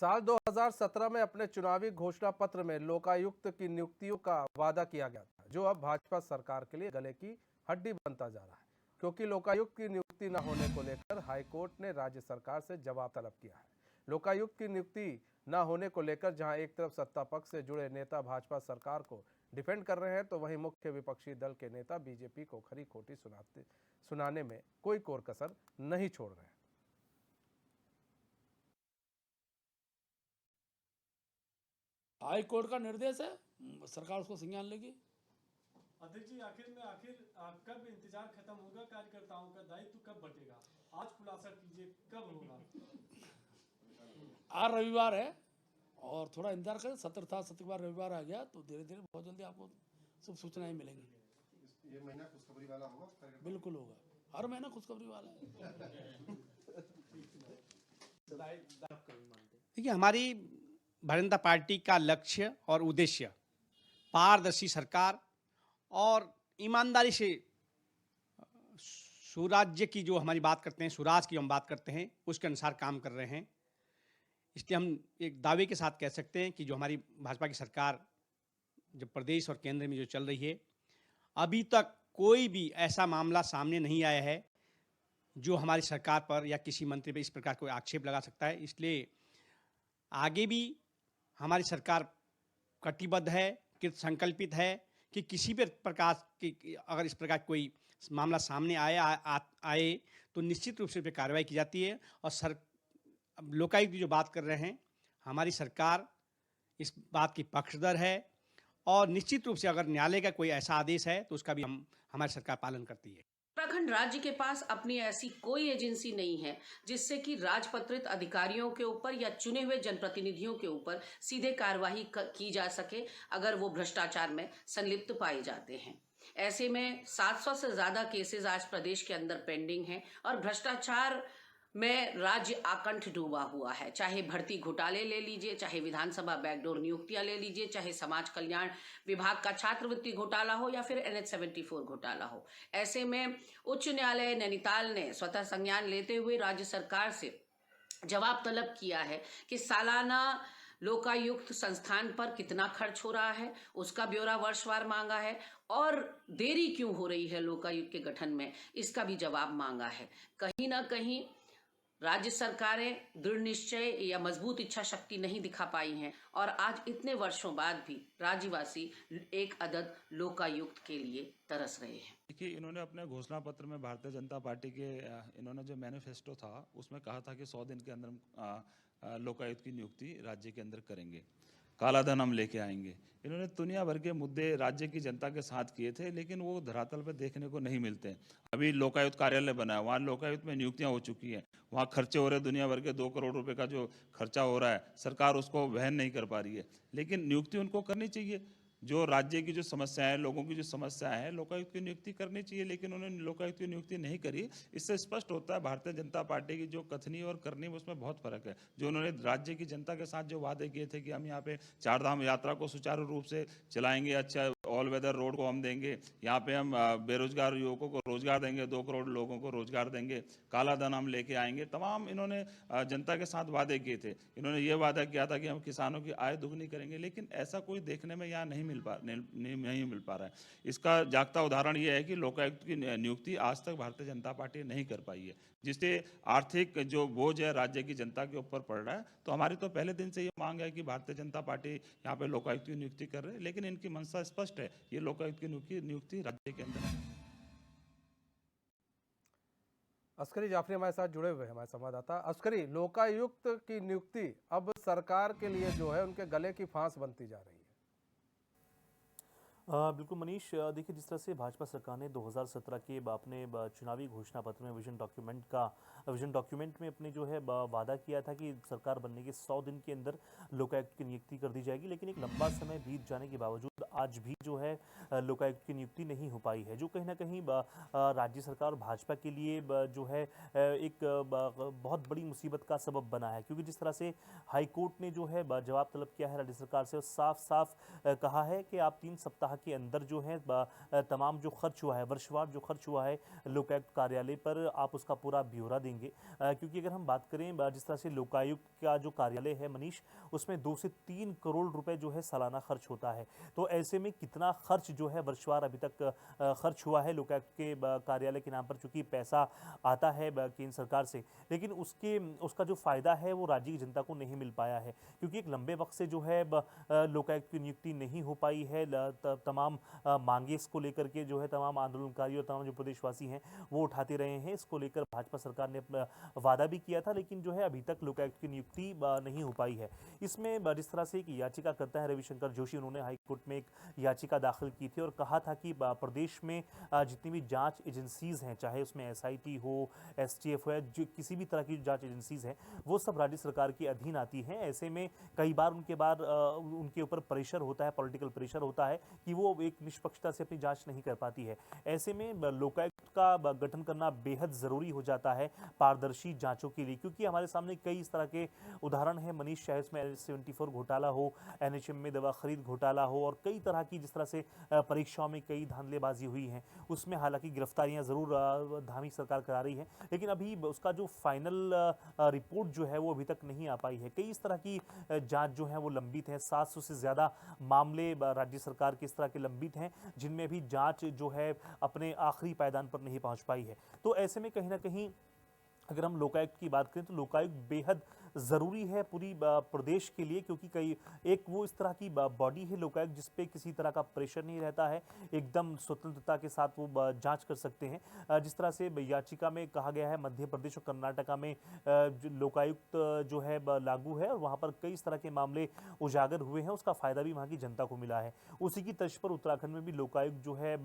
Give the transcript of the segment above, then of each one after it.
साल 2017 में अपने चुनावी घोषणा पत्र में लोकायुक्त की नियुक्तियों का वादा किया गया था, जो अब भाजपा सरकार के लिए गले की हड्डी बनता जा रहा है। क्योंकि लोकायुक्त की नियुक्ति न होने को लेकर हाईकोर्ट ने राज्य सरकार से जवाब तलब किया है। लोकायुक्त की नियुक्ति न होने को लेकर जहां एक तरफ सत्ता पक्ष से जुड़े नेता भाजपा सरकार को डिफेंड कर रहे हैं, तो वहीं मुख्य विपक्षी दल के नेता बीजेपी को खरी खोटी सुनाने में कोई कोर कसर नहीं छोड़ रहे हैं। हाई कोर्ट का निर्देश है, सरकार उसको संज्ञान लेगी। अध्यक्ष जी, आखिर कब इंतजार खत्म होगा? कार्यकर्ताओं का दायित्व कब बटेगा? आज खुलासा कीजिए, कब होगा? आज रविवार है और थोड़ा इंतजार करें। सत्र था, सत्र के बाद रविवार आ गया तो धीरे धीरे बहुत जल्दी आपको सब सूचनाएं मिलेंगी। ये महीना खुशखबरी वाला होगा? बिल्कुल होगा, हर महीना खुशखबरी वाला है। देखिए, हमारी भारतीय जनता पार्टी का लक्ष्य और उद्देश्य पारदर्शी सरकार और ईमानदारी से सुराज्य की जो हमारी बात करते हैं, सुराज की हम बात करते हैं, उसके अनुसार काम कर रहे हैं। इसलिए हम एक दावे के साथ कह सकते हैं कि जो हमारी भाजपा की सरकार जो प्रदेश और केंद्र में जो चल रही है, अभी तक कोई भी ऐसा मामला सामने नहीं आया है जो हमारी सरकार पर या किसी मंत्री पर इस प्रकार कोई आक्षेप लगा सकता है। इसलिए आगे भी हमारी सरकार कटिबद्ध है, कृत संकल्पित है कि किसी भी प्रकार की अगर इस प्रकार कोई मामला सामने आए तो निश्चित रूप से उस पर कार्रवाई की जाती है। और लोकायुक्त की जो बात कर रहे हैं, हमारी सरकार इस बात की पक्षधर है और निश्चित रूप से अगर न्यायालय का कोई ऐसा आदेश है तो उसका भी हमारी सरकार पालन करती है। उत्तराखंड राज्य के पास अपनी ऐसी कोई एजेंसी नहीं है जिससे कि राजपत्रित अधिकारियों के ऊपर या चुने हुए जनप्रतिनिधियों के ऊपर सीधे कार्यवाही की जा सके अगर वो भ्रष्टाचार में संलिप्त पाए जाते हैं। ऐसे में 700 से ज्यादा केसेस आज प्रदेश के अंदर पेंडिंग हैं और भ्रष्टाचार में राज्य आकंठ डूबा हुआ है। चाहे भर्ती घोटाले ले लीजिए, चाहे विधानसभा बैकडोर नियुक्तियां ले लीजिए, चाहे समाज कल्याण विभाग का छात्रवृत्ति घोटाला हो या फिर NH 74 घोटाला हो। ऐसे में उच्च न्यायालय नैनीताल ने स्वतः संज्ञान लेते हुए राज्य सरकार से जवाब तलब किया है कि सालाना लोकायुक्त संस्थान पर कितना खर्च हो रहा है, उसका ब्यौरा वर्षवार मांगा है और देरी क्यों हो रही है लोकायुक्त के गठन में, इसका भी जवाब मांगा है। कहीं ना कहीं राज्य सरकारें दृढ़ निश्चय या मजबूत इच्छा शक्ति नहीं दिखा पाई हैं और आज इतने वर्षों बाद भी राज्यवासी एक अदद लोकायुक्त के लिए तरस रहे हैं। देखिए, इन्होंने अपने घोषणा पत्र में भारतीय जनता पार्टी के इन्होंने जो मैनिफेस्टो था उसमें कहा था कि 100 दिन के अंदर लोकायुक्त की नियुक्ति राज्य के अंदर करेंगे, काला धन हम लेके आएंगे। इन्होंने दुनिया भर के मुद्दे राज्य की जनता के साथ किए थे, लेकिन वो धरातल पर देखने को नहीं मिलते। अभी लोकायुक्त कार्यालय बना है, वहाँ लोकायुक्त में नियुक्तियां हो चुकी हैं, वहाँ खर्चे हो रहे, दुनिया भर के 2 करोड़ रुपए का जो खर्चा हो रहा है, सरकार उसको वहन नहीं कर पा रही है। लेकिन नियुक्ति उनको करनी चाहिए। जो राज्य की जो समस्या है, लोगों की जो समस्या है, लोकायुक्त की नियुक्ति करनी चाहिए, लेकिन उन्होंने लोकायुक्त की नियुक्ति नहीं करी। इससे स्पष्ट होता है भारतीय जनता पार्टी की जो कथनी और करनी उसमें बहुत फर्क है। जो उन्होंने राज्य की जनता के साथ जो वादे किए थे कि हम यहाँ पे 4 धाम यात्रा को सुचारू रूप से चलाएंगे, अच्छा ऑल वेदर रोड को हम देंगे, यहाँ पे हम बेरोजगार युवकों को रोजगार देंगे, 2 करोड़ लोगों को रोजगार देंगे, काला धन हम लेके आएंगे, तमाम इन्होंने जनता के साथ वादे किए थे। इन्होंने ये वादा किया था कि हम किसानों की आय दुगनी करेंगे, लेकिन ऐसा कोई देखने में यहाँ नहीं मिल पा रहा है। इसका जागता उदाहरण ये है कि लोकायुक्त की नियुक्ति आज तक भारतीय जनता पार्टी नहीं कर पाई है, जिससे आर्थिक जो बोझ है राज्य की जनता के ऊपर पड़ रहा है। तो हमारी तो पहले दिन से ये मांग है कि भारतीय जनता पार्टी यहाँ पे लोकायुक्त की नियुक्ति कर रहे हैं, लेकिन इनकी मंशा स्पष्ट है, ये लोकायुक्त की नियुक्ति राज्य के अंदर है। अस्करी जाफरी हमारे साथ जुड़े हुए हैं, हमारे संवाददाता। अस्करी, लोकायुक्त की नियुक्ति अब सरकार के लिए जो है उनके गले की फांस बनती जा रही है। बिल्कुल मनीष, देखिए जिस तरह से भाजपा सरकार ने 2017 के अपने चुनावी घोषणा पत्र में विजन डॉक्यूमेंट में अपने जो है वादा किया था कि सरकार बनने के 100 दिन के अंदर लोकायुक्त की नियुक्ति कर दी जाएगी, लेकिन एक लंबा समय बीत जाने के बावजूद आज भी जो है लोकायुक्त की नियुक्ति नहीं हो पाई है, जो कहीं ना कहीं राज्य सरकार भाजपा के लिए जो है एक बहुत बड़ी मुसीबत का सबब बना है। क्योंकि जिस तरह से हाईकोर्ट ने जो है जवाब तलब किया है राज्य सरकार से, साफ साफ कहा है कि आप 3 सप्ताह के अंदर जो है तमाम जो खर्च हुआ है, वर्षवार जो खर्च हुआ है लोकायुक्त कार्यालय पर, आप उसका पूरा ब्यौरा देंगे? क्योंकि अगर हम बात करें जिस तरह से लोकायुक्त का जो कार्यालय है मनीष, उसमें 2 से 3 करोड़ रुपए जो है सालाना खर्च होता है। तो ऐसे में कितना खर्च जो है वर्षवार अभी तक खर्च हुआ है लोकायुक्त के कार्यालय के नाम पर, चूंकि पैसा आता है केंद्र सरकार से, लेकिन उसका जो फायदा है वो राज्य की जनता को नहीं मिल पाया है, क्योंकि एक लंबे वक्त से जो है लोकायुक्त की नियुक्ति नहीं हो पाई है। तमाम मांगे इसको लेकर के जो है तमाम आंदोलनकारी और तमाम जो प्रदेशवासी हैं वो उठाते रहे हैं। इसको लेकर भाजपा सरकार ने अपना वादा भी किया था, लेकिन जो है अभी तक लोकायुक्त की नियुक्ति नहीं हो पाई है। इसमें जिस तरह से एक याचिका करता है रविशंकर जोशी, उन्होंने हाईकोर्ट में एक याचिका दाखिल की थी और कहा था कि प्रदेश में जितनी भी जांच एजेंसीज हैं, चाहे उसमें एसआईटी हो, एसटीएफ हो, जो किसी भी तरह की जांच एजेंसीज हैं, वो सब राज्य सरकार के अधीन आती हैं। ऐसे में कई बार उनके ऊपर प्रेशर होता है, पॉलिटिकल प्रेशर होता है कि वो एक निष्पक्षता से अपनी जांच नहीं कर पाती है। ऐसे में लोकायुक्त का गठन करना बेहद ज़रूरी हो जाता है पारदर्शी जांचों के लिए, क्योंकि हमारे सामने कई इस तरह के उदाहरण हैं मनीष, चाहे उसमें L74 घोटाला हो, एनएचएम में दवा खरीद घोटाला हो, और कई तरह की जिस तरह से परीक्षाओं में कई धांधलेबाजी हुई है, उसमें हालांकि गिरफ्तारियां ज़रूर धामी सरकार करा रही है, लेकिन अभी उसका जो फाइनल रिपोर्ट जो है वो अभी तक नहीं आ पाई है। कई इस तरह की जांच जो है वो लंबित है, 700 से ज़्यादा मामले राज्य सरकार के इस तरह के लंबित हैं, जिनमें भी जांच जो है अपने आखिरी पायदान पर नहीं पहुंच पाई है। तो ऐसे में कहीं ना कहीं अगर हम लोकायुक्त की बात करें तो लोकायुक्त बेहद ज़रूरी है पूरी प्रदेश के लिए, क्योंकि कई एक वो इस तरह की बॉडी है लोकायुक्त जिस पे किसी तरह का प्रेशर नहीं रहता है, एकदम स्वतंत्रता के साथ वो जांच कर सकते हैं। जिस तरह से याचिका में कहा गया है मध्य प्रदेश और कर्नाटका में लोकायुक्त जो है लागू है और वहाँ पर कई इस तरह के मामले उजागर हुए हैं, उसका फ़ायदा भी वहाँ की जनता को मिला है। उसी की तर्ज पर उत्तराखंड में भी लोकायुक्त जो है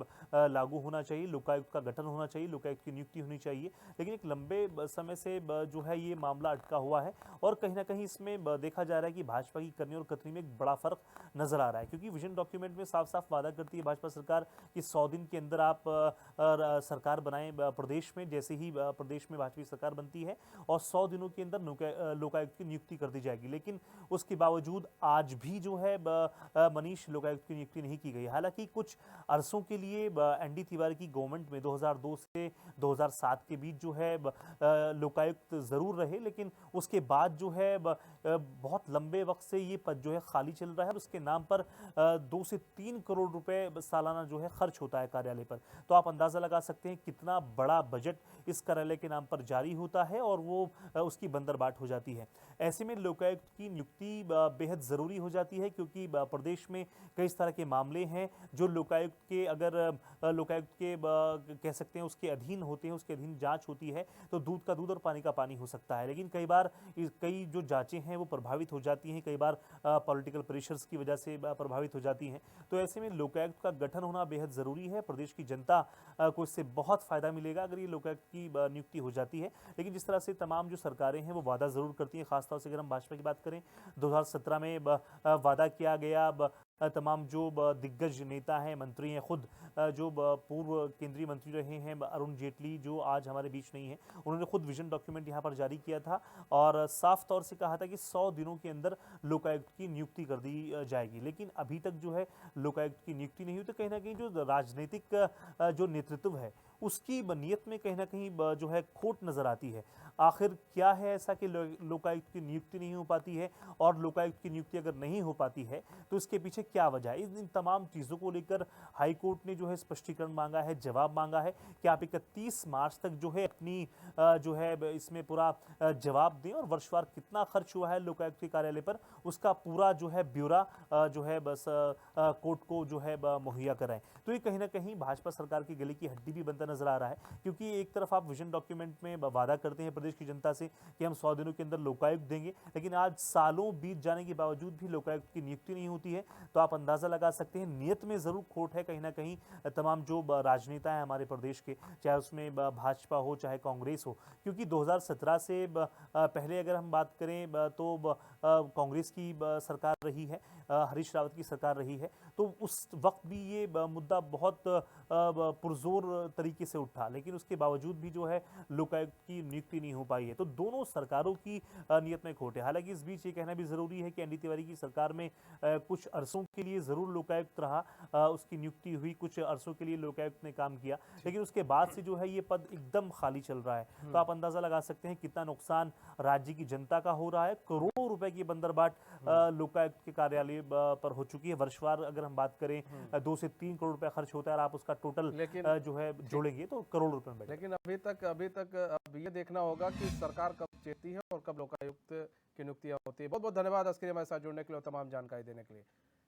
लागू होना चाहिए, लोकायुक्त का गठन होना चाहिए, लोकायुक्त की नियुक्ति होनी चाहिए, लेकिन एक लंबे समय से जो है ये मामला अटका हुआ है और कहीं ना कहीं इसमें देखा जा रहा है कि भाजपा की करनी और कतनी में एक बड़ा फर्क नजर आ रहा है, क्योंकि विजन डॉक्यूमेंट में साफ साफ वादा करती है भाजपा सरकार कि 100 दिन के अंदर आप सरकार बनाएं प्रदेश में। जैसे ही प्रदेश में भाजपा की सरकार बनती है और 100 दिनों के अंदर लोकायुक्त की नियुक्ति कर दी जाएगी, लेकिन उसके बावजूद आज भी जो है मनीष लोकायुक्त की नियुक्ति नहीं की गई। हालांकि कुछ अरसों के लिए एनडी तिवारी की गवर्नमेंट में 2002 से 2007 के बीच जो है लोकायुक्त जरूर रहे, लेकिन उसके बाद जो है बहुत लंबे वक्त से ये पद जो है खाली चल रहा है और उसके नाम पर 2 से 3 करोड़ रुपए सालाना जो है खर्च होता है कार्यालय पर। तो आप अंदाजा लगा सकते हैं कितना बड़ा बजट इस कार्यालय के नाम पर जारी होता है और वो उसकी बंदरबाट हो जाती है। ऐसे में लोकायुक्त की नियुक्ति बेहद ज़रूरी हो जाती है, क्योंकि प्रदेश में कई इस तरह के मामले हैं जो लोकायुक्त के अगर लोकायुक्त के कह सकते हैं उसके अधीन होते हैं, उसके अधीन जांच होती है तो दूध का दूध और पानी का पानी हो सकता है। लेकिन कई बार कई जो जांचें हैं वो प्रभावित हो जाती हैं, कई बार पॉलिटिकल प्रेशर्स की वजह से प्रभावित हो जाती हैं। तो ऐसे में लोकायुक्त का गठन होना बेहद ज़रूरी है। प्रदेश की जनता को इससे बहुत फ़ायदा मिलेगा अगर ये लोकायुक्त की नियुक्ति हो जाती है। लेकिन जिस तरह से तमाम जो सरकारें हैं वो वादा ज़रूर करती हैं, खासतौर से अगर हम भाजपा की बात करें 2017 में वादा किया गया, तमाम जो दिग्गज नेता हैं, मंत्री हैं, खुद जो पूर्व केंद्रीय मंत्री रहे हैं अरुण जेटली जो आज हमारे बीच नहीं है, उन्होंने खुद विजन डॉक्यूमेंट यहाँ पर जारी किया था और साफ तौर से कहा था कि 100 दिनों के अंदर लोकायुक्त की नियुक्ति कर दी जाएगी। लेकिन अभी तक जो है लोकायुक्त की नियुक्ति नहीं हुई, तो कहीं ना कहीं जो राजनीतिक जो नेतृत्व है उसकी नीयत में कहीं ना कहीं जो है खोट नज़र आती है। आखिर क्या है ऐसा कि लोकायुक्त की नियुक्ति नहीं हो पाती है, और लोकायुक्त की नियुक्ति अगर नहीं हो पाती है तो इसके पीछे क्या वजह है? इन तमाम चीज़ों को लेकर हाई कोर्ट ने जो है स्पष्टीकरण मांगा है, जवाब मांगा है कि आप 31 मार्च तक जो है अपनी जो है इसमें पूरा जवाब दें और वर्षवार कितना खर्च हुआ है लोकायुक्त के कार्यालय पर उसका पूरा जो है ब्यौरा जो है बस कोर्ट को जो है मुहैया कराएं। तो ये कहीं ना कहीं भाजपा सरकार की गले की हड्डी भी बनता नजर आ रहा है, क्योंकि एक तरफ आप विजन डॉक्यूमेंट में वादा करते हैं प्रदेश की जनता से कि हम 100 दिनों के अंदर लोकायुक्त देंगे, लेकिन आज सालों बीत जाने के बावजूद भी लोकायुक्त की नियुक्ति नहीं होती है। तो आप अंदाजा लगा सकते हैं नियत में जरूर खोट है कहीं ना कहीं। तमाम जो राजनेता हैं हमारे प्रदेश के, चाहे उसमें भाजपा हो चाहे कांग्रेस हो, क्योंकि 2017 से पहले अगर हम बात करें तो कांग्रेस की सरकार रही है, हरीश रावत की सरकार रही है, तो उस वक्त भी ये मुद्दा बहुत पुरजोर तरीके से उठा, लेकिन उसके बावजूद भी जो है लोकायुक्त की नियुक्ति नहीं हो पाई है। तो दोनों सरकारों की नीयत में खोट है। हालांकि इस बीच ये कहना भी जरूरी है कि एनडी तिवारी की सरकार में कुछ अरसों के लिए जरूर लोकायुक्त रहा, उसकी नियुक्ति हुई, कुछ अरसों के लिए लोकायुक्त ने काम किया, लेकिन उसके बाद से जो है ये पद एकदम खाली चल रहा है। तो आप अंदाजा लगा सकते हैं कितना नुकसान राज्य की जनता का हो रहा है। करोड़ों रुपए की बंदरबाट लोकायुक्त के कार्यालय पर हो चुकी है। वर्षवार अगर हम बात करें 2 से 3 करोड़ रुपए खर्च होता है, और आप उसका टोटल जो है जोड़ेंगे तो करोड़ रुपए में बैठेगा। लेकिन अभी तक अब ये देखना होगा कि सरकार कब चेती है और कब लोकायुक्त की नियुक्तियां होती है। बहुत बहुत धन्यवाद अस्करी, हमारे साथ जुड़ने के लिए और तमाम जानकारी देने के लिए।